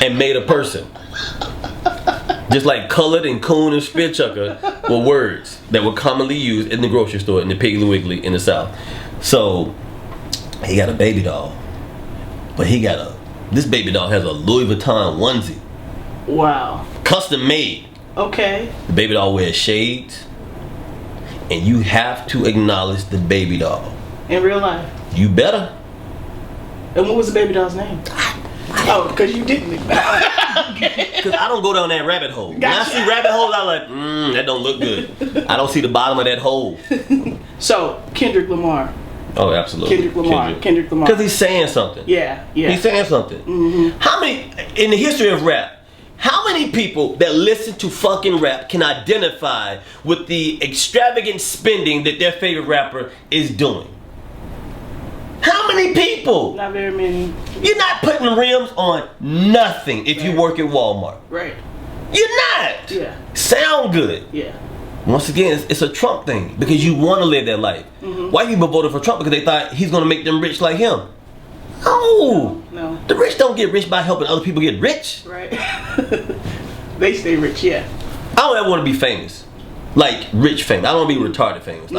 and made a person. Just like colored and coon and spitchucker were words that were commonly used in the grocery store in the Piggly Wiggly in the South. So he got a baby doll, but this baby doll has a Louis Vuitton onesie. Wow. Custom made. Okay. The baby doll wears shades, and you have to acknowledge the baby doll. In real life? You better. And what was the baby doll's name? Oh, because you didn't. Because I don't go down that rabbit hole. Gotcha. When I see rabbit holes, I'm like, that don't look good. I don't see the bottom of that hole. So, Kendrick Lamar. Oh, absolutely. Kendrick Lamar. Because he's saying something. Yeah. He's saying something. Mm-hmm. How many, in the history of rap, how many people that listen to fucking rap can identify with the extravagant spending that their favorite rapper is doing? How many people? Not very many. You're not putting rims on nothing if you work at Walmart. Right. You're not. Yeah. Sound good. Yeah. Once again, it's a Trump thing because you want to live that life. Mm-hmm. White people voted for Trump because they thought he's going to make them rich like him. No. The rich don't get rich by helping other people get rich. Right. They stay rich, yeah. I don't ever want to be famous. Like rich famous. I don't want to be retarded famous. Mm-hmm.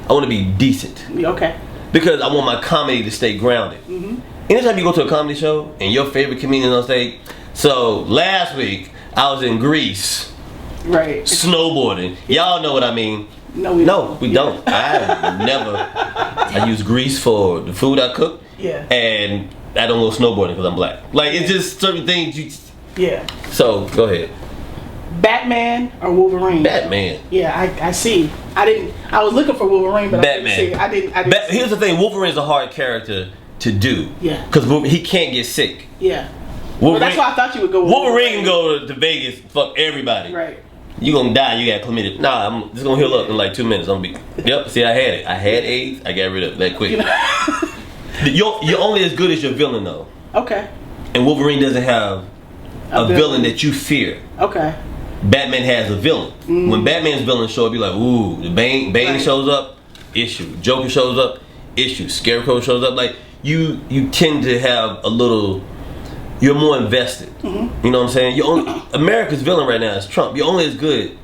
I want to be decent. Okay. Because I want my comedy to stay grounded. Mm-hmm. Anytime you go to a comedy show and your favorite comedian on stage. So last week I was in Greece Right. Snowboarding. Y'all know what I mean. No, we don't. I use grease for the food I cook. Yeah. And I don't go snowboarding because I'm black. Like, it's just certain things you... Yeah. So, go ahead. Batman or Wolverine? Batman. Yeah, I see. I was looking for Wolverine, but Batman. I didn't see. Here's the thing, Wolverine's a hard character to do. Yeah. Because he can't get sick. Yeah. Well, that's why I thought you would go with Wolverine can go to Vegas, fuck everybody. Right. You gonna die, you got chlamydia. Nah, I'm just gonna heal up in like 2 minutes. I'm gonna be, yep, see, I had it. I had AIDS, I got rid of it that quick. You're only as good as your villain, though. Okay. And Wolverine doesn't have a villain that you fear. Okay. Batman has a villain. When Batman's villain show up, you're like, ooh, the Bane shows up, issue. Joker shows up, issue. Scarecrow shows up. Like, you tend to have a little, you're more invested. You know what I'm saying? America's villain right now is Trump. You're only as good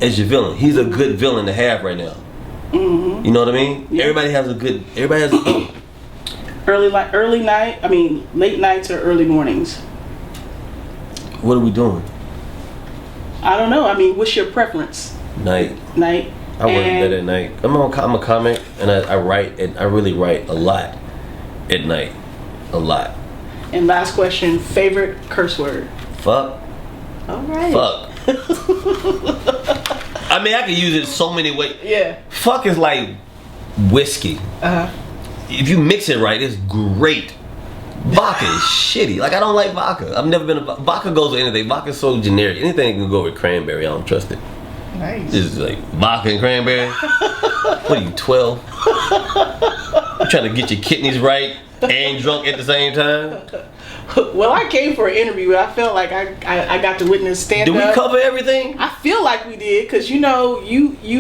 as your villain. He's a good villain to have right now. You know what I mean? Yeah. Everybody has a villain. Late nights or early mornings? What are we doing? I don't know. I mean, what's your preference? Night. I work better at night. I'm a comic, and I write, and I really write a lot at night. A lot. And last question, favorite curse word? Fuck. All right. Fuck. I mean, I can use it so many ways. Yeah. Fuck is like whiskey. If you mix it right, it's great. Vodka is shitty. Like, I don't like vodka. I've never been vodka goes with anything. Vodka's so generic. Anything can go with cranberry. I don't trust it. Nice. It's like vodka and cranberry. What are you, 12? You trying to get your kidneys right and drunk at the same time? Well, I came for an interview, and I felt like I got to witness stand-up. Did we cover everything? I feel like we did, because you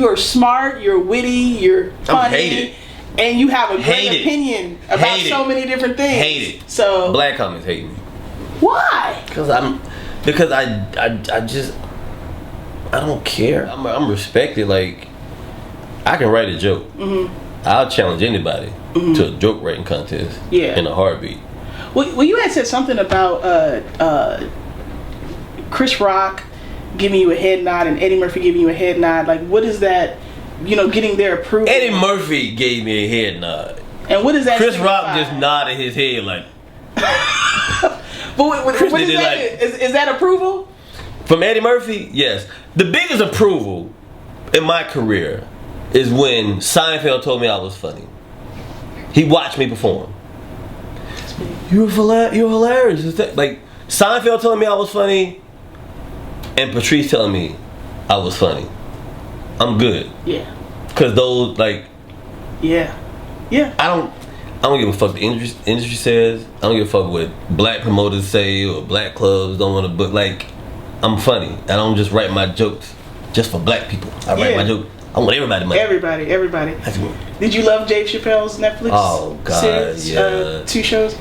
are smart, you're witty, you're funny. I hate it. And you have a great opinion about so many different things. Hate it. So black comics hate me. Why? Because I just don't care. I'm respected. Like, I can write a joke. I'll challenge anybody to a joke writing contest. Yeah. In a heartbeat. Well, you had said something about Chris Rock giving you a head nod and Eddie Murphy giving you a head nod. Like, what is that? Getting their approval. Eddie Murphy gave me a head nod. And what is that? Chris Rock just nodded his head like. But what is that? Is that approval? From Eddie Murphy? Yes. The biggest approval in my career is when Seinfeld told me I was funny. He watched me perform. You're hilarious. Like, Seinfeld telling me I was funny and Patrice telling me I was funny. I'm good. Yeah. Cause those, like. Yeah. Yeah. I don't give a fuck what the industry says. I don't give a fuck what black promoters say or black clubs don't want to book. Like, I'm funny. I don't just write my jokes just for black people. I write my joke. I want everybody money. Everybody. Did you love Dave Chappelle's Netflix? Oh God, series, yeah. 2 shows.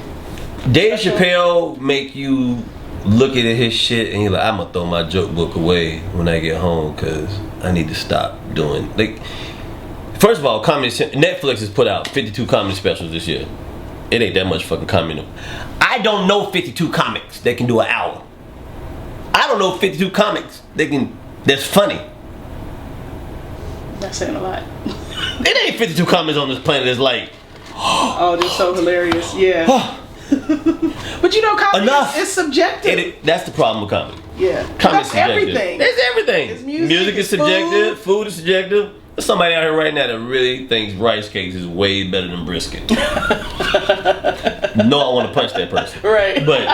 Dave Chappelle make you look at his shit and you're like, I'm gonna throw my joke book away when I get home because I need to stop doing, like, first of all, Netflix has put out 52 comedy specials this year. It ain't that much fucking comedy. I don't know 52 comics that can do an hour. I don't know 52 comics that's funny. That's saying a lot. It ain't 52 comics on this planet that's like, oh, they're so hilarious. Yeah. But comedy is subjective. That's the problem with comedy. Yeah. Comedy's subjective. Everything. It's everything. It's music is subjective. Food is subjective. There's somebody out here right now that really thinks rice cakes is way better than brisket. No, I want to punch that person. Right. But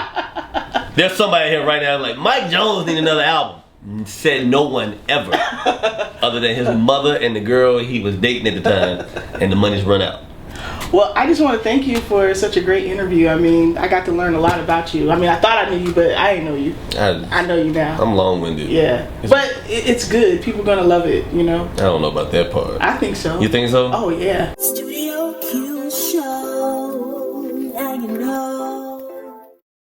there's somebody here right now like, Mike Jones need another album. Said no one ever. Other than his mother and the girl he was dating at the time. And the money's run out. Well, I just want to thank you for such a great interview. I mean, I got to learn a lot about you. I mean, I thought I knew you, but I didn't know you. I know you now. I'm long-winded. Yeah. But it's good. People are going to love it, I don't know about that part. I think so. You think so? Oh, yeah.